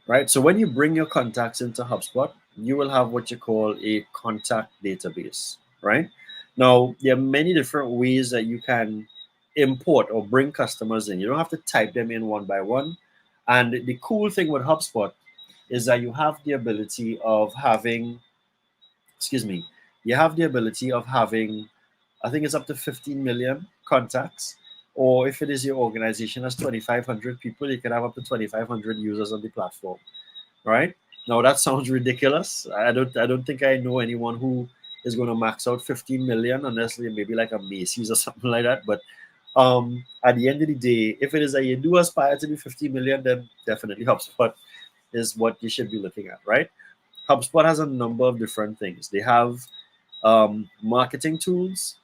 [SPEAKER 1] right? So when you bring your contacts into HubSpot, you will have what you call a contact database, right? Now, there are many different ways that you can import or bring customers in. You don't have to type them in one by one. And the cool thing with HubSpot is that you have the ability of having, excuse me, you have the ability of having, I think it's up to 15 million contacts. Or if it is your organization has 2,500 people, you can have up to 2,500 users on the platform, right? Now that sounds ridiculous. I don't think I know anyone who is going to max out 15 million unless maybe like a Macy's or something like that. But at the end of the day, if it is that you do aspire to be 50 million, then definitely HubSpot is what you should be looking at, right? HubSpot has a number of different things. They have marketing tools,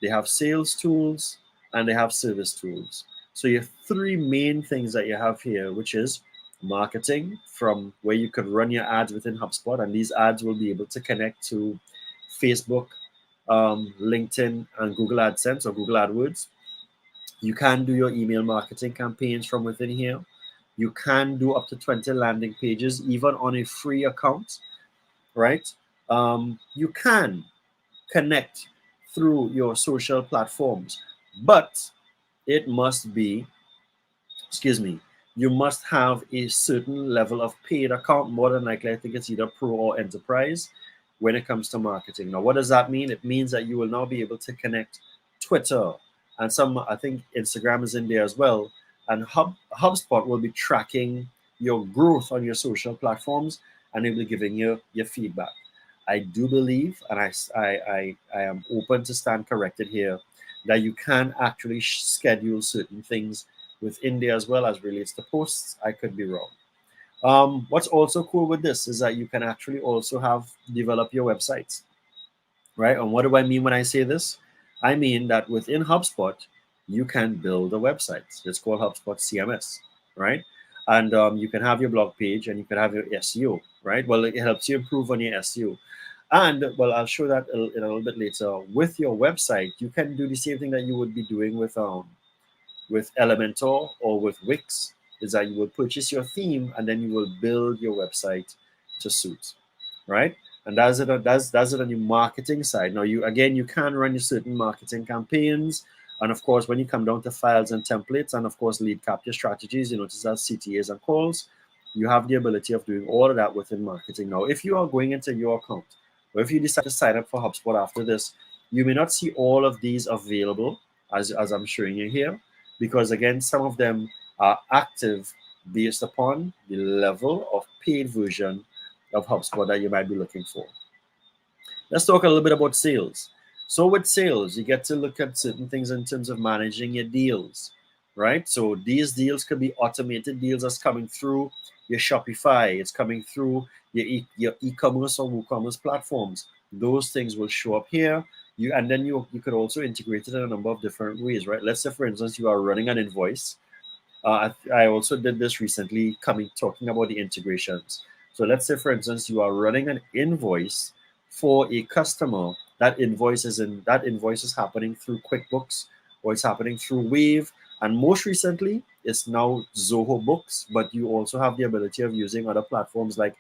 [SPEAKER 1] they have sales tools, and they have service tools. So you have 3 main things that you have here, which is marketing, from where you could run your ads within HubSpot, and these ads will be able to connect to Facebook, LinkedIn, and Google AdSense or Google AdWords. You can do your email marketing campaigns from within here. You can do up to 20 landing pages, even on a free account, right? You can connect through your social platforms, but it must be, excuse me, you must have a certain level of paid account. More than likely, I think it's either pro or enterprise when it comes to marketing. Now, what does that mean? It means that you will now be able to connect Twitter and some, I think Instagram is in there as well. And HubSpot will be tracking your growth on your social platforms, and it will be giving you your feedback. I do believe, and I am open to stand corrected here, that you can actually schedule certain things within there as well as relates to posts. I could be wrong. What's also cool with this is that you can actually also have develop your websites, right? And what do I mean when I say this? I mean that within HubSpot, you can build a website. It's called HubSpot CMS, right? And you can have your blog page and you can have your SEO, right? Well, it helps you improve on your SEO. And well, I'll show that in a little bit later. With your website, you can do the same thing that you would be doing with Elementor or with Wix, is that you will purchase your theme and then you will build your website to suit, right? And that's it on your marketing side. Now you can run your certain marketing campaigns, and of course when you come down to files and templates, and of course lead capture strategies, you notice that CTAs and calls, you have the ability of doing all of that within marketing. Now, if you are going into your account, or if you decide to sign up for HubSpot after this, you may not see all of these available as I'm showing you here, because again, some of them are active based upon the level of paid version of HubSpot that you might be looking for. Let's talk a little bit about sales. So with sales, you get to look at certain things in terms of managing your deals, right? So these deals could be automated deals that's coming through your Shopify, it's coming through your e-commerce or WooCommerce platforms. Those things will show up here. You could also integrate it in a number of different ways, right? Let's say, for instance, you are running an invoice. I also did this recently, talking about the integrations. So let's say, for instance, you are running an invoice for a customer. That invoice is happening through QuickBooks, or it's happening through Wave, and most recently, it's now Zoho Books. But you also have the ability of using other platforms like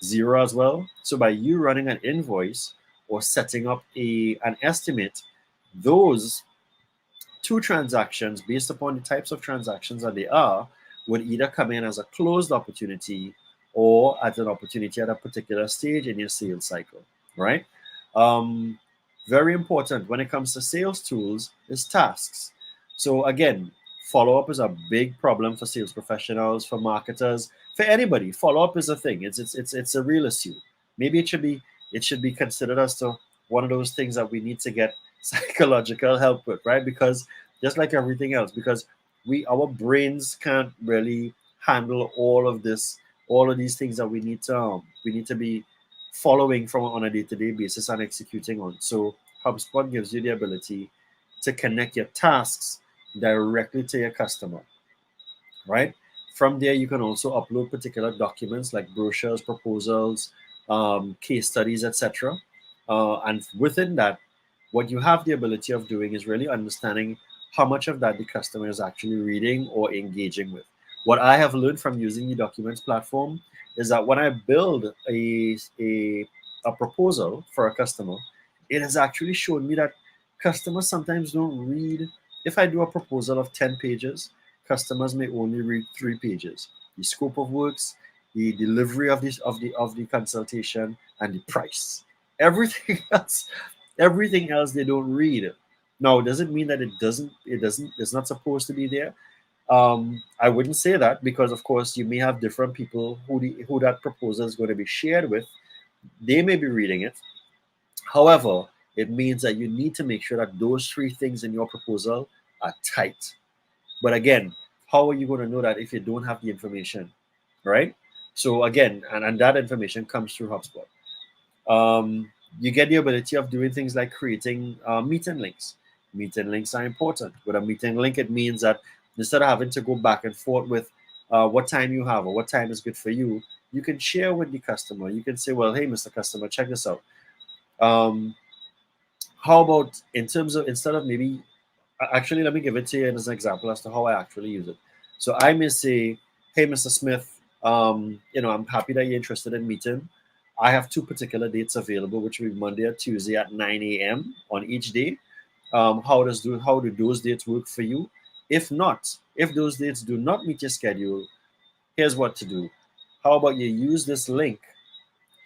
[SPEAKER 1] Xero as well. So by you running an invoice or setting up an estimate, those two transactions, based upon the types of transactions that they are, would either come in as a closed opportunity or as an opportunity at a particular stage in your sales cycle, right? Um, Very important when it comes to sales tools is tasks. So again, follow up is a big problem for sales professionals, for marketers, for anybody. Follow up is a thing. It's a real issue. Maybe it should be considered as to one of those things that we need to get psychological help with, right? Because just like everything else, because our brains can't really handle all of these things that we need to be following from on a day-to-day basis and executing on. So HubSpot gives you the ability to connect your tasks directly to your customer, right? From there, you can also upload particular documents like brochures, proposals, case studies, etc. And within that, what you have the ability of doing is really understanding how much of that the customer is actually reading or engaging with. What I have learned from using the documents platform is that when I build a proposal for a customer, it has actually shown me that customers sometimes don't read. If I do a proposal of 10 pages, customers may only read 3 pages: the scope of works, the delivery of the consultation, and the price. Everything else they don't read. Now, does it mean that it's not supposed to be there? I wouldn't say that, because of course you may have different people who that proposal is going to be shared with. They may be reading it. However, it means that you need to make sure that those 3 things in your proposal are tight. But again, how are you going to know that if you don't have the information, right? So again, and that information comes through HubSpot. You get the ability of doing things like creating meeting links. Meeting links are important. With a meeting link, it means that instead of having to go back and forth with what time you have or what time is good for you, you can share with the customer. You can say, well, hey, Mr. Customer, check this out. Um, how about in terms of, instead of maybe, actually, let me give it to you as an example as to how I actually use it. So I may say, hey, Mr. Smith, I'm happy that you're interested in meeting. I have 2 particular dates available, which will be Monday or Tuesday at 9 a.m. on each day. How do those dates work for you? If not, if those dates do not meet your schedule, here's what to do. How about you use this link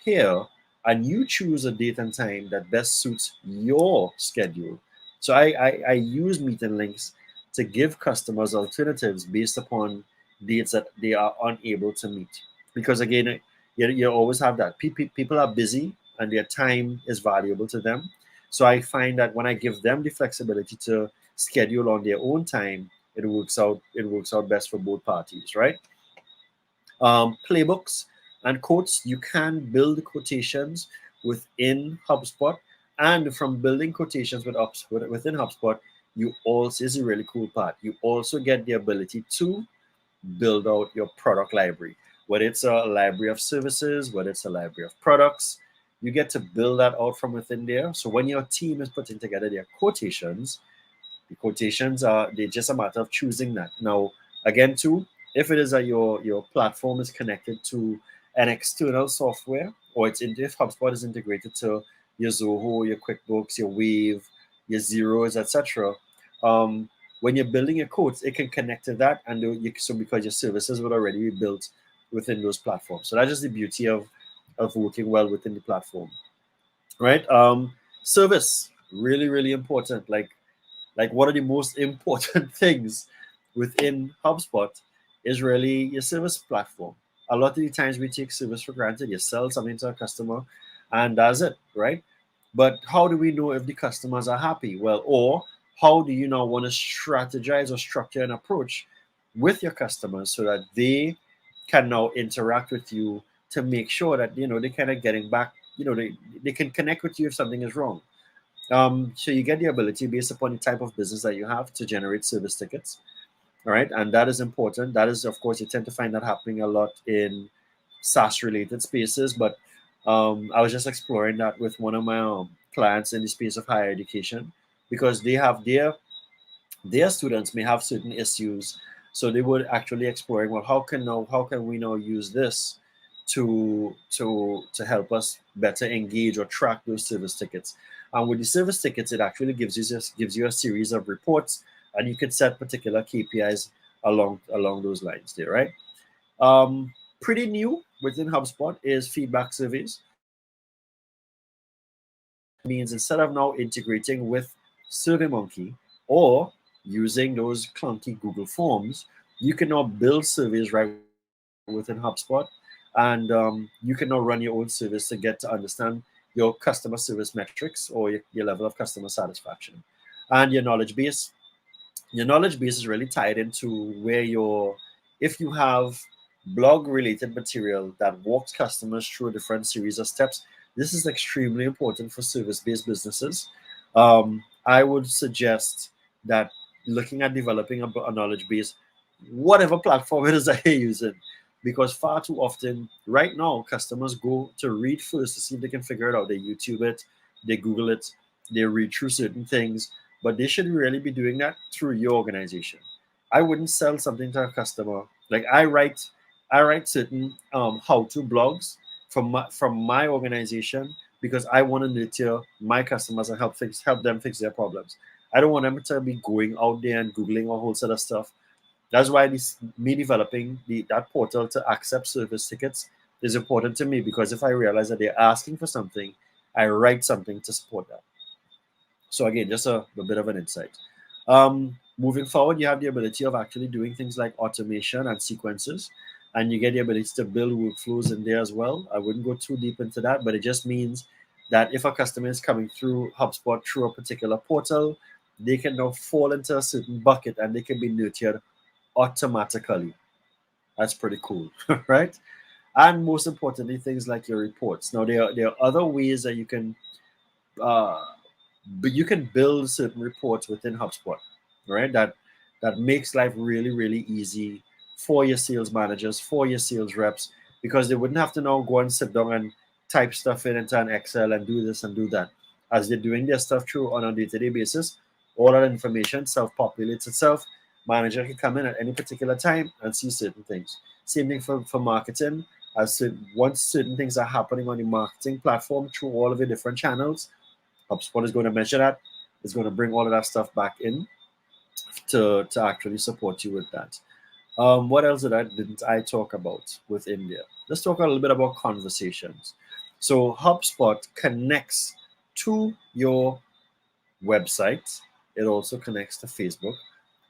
[SPEAKER 1] here and you choose a date and time that best suits your schedule. So I use meeting links to give customers alternatives based upon dates that they are unable to meet. Because again, you always have that. People are busy and their time is valuable to them. So I find that when I give them the flexibility to schedule on their own time, it works out best for both parties, right? Playbooks and quotes. You can build quotations within HubSpot, and from building quotations within HubSpot, you also is a really cool part. You also get the ability to build out your product library, whether it's a library of services, whether it's a library of products. You get to build that out from within there. So when your team is putting together their quotations, the quotations are they're just a matter of choosing that. Now, again, too, if it is that your platform is connected to an external software, or if HubSpot is integrated to your Zoho, your QuickBooks, your Wave, your Zeros, etc. Um, when you're building your quotes, it can connect to that, and so because your services would already be built within those platforms. So that's just the beauty of working well within the platform, right? Service really really important. Like one of the most important things within HubSpot is really your service platform. A lot of the times we take service for granted. You sell something to a customer and that's it, right? But how do we know if the customers are happy? Well, or how do you now want to strategize or structure an approach with your customers so that they can now interact with you to make sure that they're kind of getting back, they can connect with you if something is wrong. So you get the ability based upon the type of business that you have to generate service tickets. All right. And that is important. That is, of course, you tend to find that happening a lot in SaaS related spaces. But I was just exploring that with one of my clients in the space of higher education, because they have their students may have certain issues. So they were actually exploring, well, how can we now use this to help us better engage or track those service tickets. And with the service tickets, it actually gives you a series of reports, and you can set particular KPIs along those lines there, right? Pretty new within HubSpot is feedback surveys. Means instead of now integrating with SurveyMonkey or using those clunky Google Forms, you can now build surveys right within HubSpot, and you can now run your own service to get to understand your customer service metrics or your level of customer satisfaction, and your knowledge base. Your knowledge base is really tied into where if you have blog related material that walks customers through a different series of steps. This is extremely important for service based businesses. I would suggest that looking at developing a knowledge base, whatever platform it is that you're using, because far too often right now customers go to read first to see if they can figure it out. They YouTube it, they Google it, they read through certain things, but they should really be doing that through your organization. I wouldn't sell something to a customer. Like I write certain how-to blogs from my organization, because I want to nurture my customers and help them fix their problems. I don't want them to be going out there and googling a whole set of stuff. That's why me developing that portal to accept service tickets is important to me, because if I realize that they're asking for something, I write something to support that. So again, just a bit of an insight. Moving forward, you have the ability of actually doing things like automation and sequences, and you get the ability to build workflows in there as well. I wouldn't go too deep into that, but it just means that if a customer is coming through HubSpot through a particular portal, they can now fall into a certain bucket and they can be nurtured automatically. That's pretty cool, right? And most importantly, things like your reports. Now, there are other ways that uh, you can build certain reports within HubSpot, right? That makes life really really easy for your sales managers, for your sales reps, because they wouldn't have to now go and sit down and type stuff in into an Excel and do this and do that. As they're doing their stuff through on a day-to-day basis, all that information self-populates itself. Manager can come in at any particular time and see certain things. Same thing for marketing. Once certain things are happening on the marketing platform through all of the different channels, HubSpot is going to measure that. It's going to bring all of that stuff back in to actually support you with that. What else didn't I talk about with India? Let's talk a little bit about conversations. So HubSpot connects to your website. It also connects to Facebook.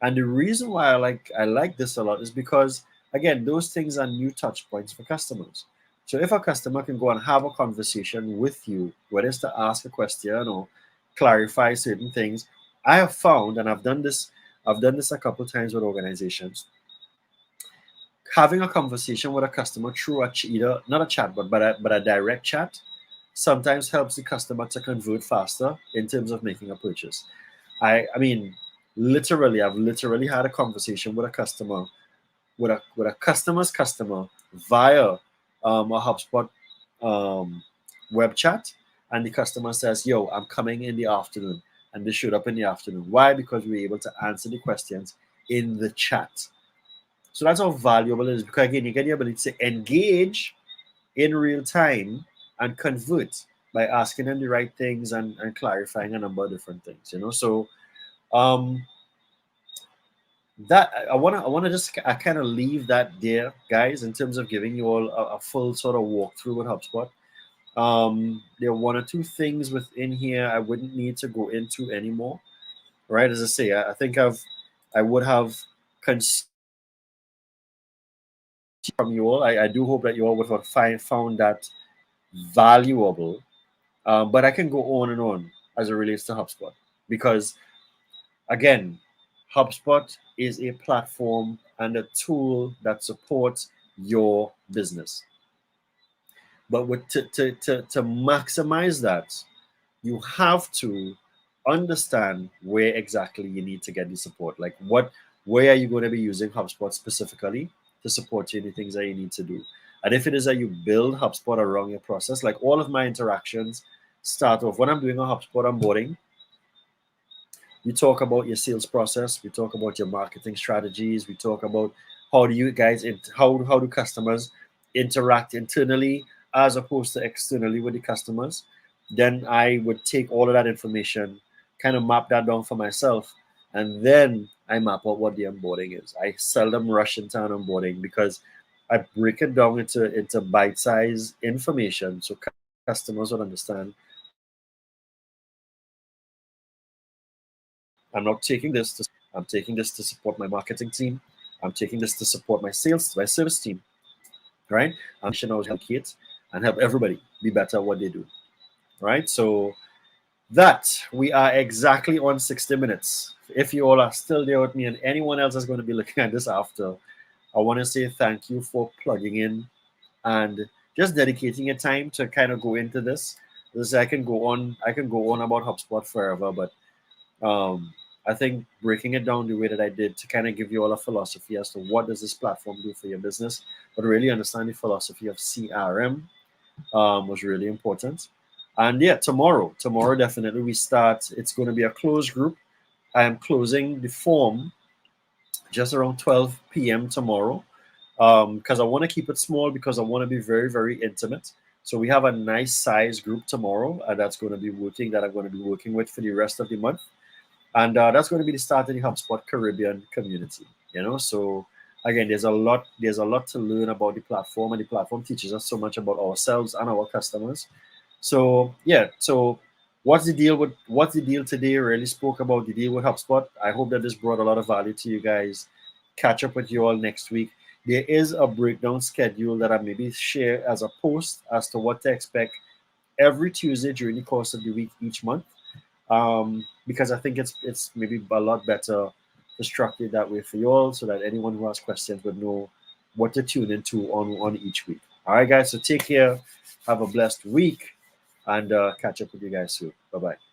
[SPEAKER 1] And the reason why I like this a lot is because again, those things are new touch points for customers. So if a customer can go and have a conversation with you, whether it's to ask a question or clarify certain things, I have found, and I've done this a couple times with organizations, having a conversation with a customer through either not a chat but a direct chat sometimes helps the customer to convert faster in terms of making a purchase. I mean, literally, I've literally had a conversation with a customer, with a customer's customer via a HubSpot um, web chat, and the customer says, "Yo, I'm coming in the afternoon," and they showed up in the afternoon. Why? Because we were able to answer the questions in the chat. So that's how valuable it is, because again, you get the ability to engage in real time and convert by asking them the right things and clarifying a number of different things, So um that I wanna just I kind of leave that there, guys, in terms of giving you all a full sort of walkthrough with HubSpot. There are one or two things within here I wouldn't need to go into anymore. Right, as I say, I think I would have consumed from you all. I do hope that you all would have found that valuable. But I can go on and on as it relates to HubSpot because, again, HubSpot is a platform and a tool that supports your business. But to maximize that, you have to understand where exactly you need to get the support. Like where are you going to be using HubSpot specifically to support you in the things that you need to do? And if it is that you build HubSpot around your process, like all of my interactions start off when I'm doing a HubSpot onboarding, we talk about your sales process, we talk about your marketing strategies, we talk about how do customers interact internally as opposed to externally with the customers. Then I would take all of that information, kind of map that down for myself, and then I map out what the onboarding is. I seldom rush into an onboarding because I break it down into bite-sized information so customers would understand. I'm not taking this to I'm taking this to support my marketing team. I'm taking this to support my service team, right? I'm sure I help kids and help everybody be better at what they do, right? So that we are exactly on 60 minutes. If you all are still there with me and anyone else is going to be looking at this after, I want to say thank you for plugging in and just dedicating your time to kind of go into this. This I can go on about HubSpot forever, but I think breaking it down the way that I did to kind of give you all a philosophy as to what does this platform do for your business, but really understand the philosophy of CRM was really important. And yeah, tomorrow definitely we start. It's going to be a closed group. I am closing the form just around 12 p.m. tomorrow because I want to keep it small because I want to be very, very intimate. So we have a nice size group tomorrow that I'm going to be working with for the rest of the month, and that's going to be the start of the HubSpot Caribbean community. So again, there's a lot to learn about the platform, and the platform teaches us so much about ourselves and our customers. So yeah, so what's the deal today? Really spoke about the deal with HubSpot. I hope that this brought a lot of value to you guys. Catch up with you all next week. There is a breakdown schedule that I maybe share as a post as to what to expect every Tuesday during the course of the week each month, because I think it's maybe a lot better to structure it that way for you all, so that anyone who has questions would know what to tune into on each week. All right, guys. So take care. Have a blessed week, and catch up with you guys soon. Bye bye.